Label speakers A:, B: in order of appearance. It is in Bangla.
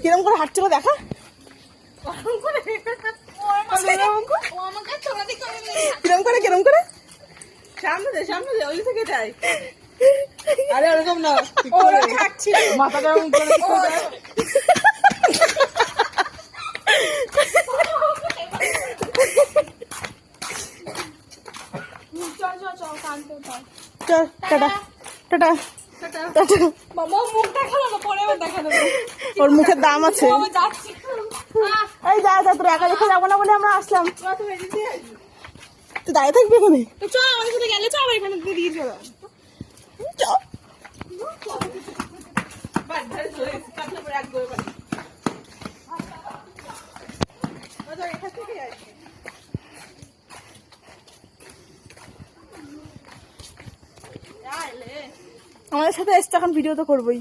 A: কিরম করে হাঁটছিল দেখা। কিরম করে সামনে দে ওই থেকে যাই। আরে ওরকম না, মাথাটা চল টাটা টাটা। ওর মুখের দাম আছে। এই যা যা, তোর একা রেখে যাবো না বলে আমরা আসলাম। তুই দাঁড়িয়ে থাকবি এখানে। গেলে চল এখানে দিয়ে চলো। আমাদের সাথে এসছে, এখন ভিডিও তো করবোই।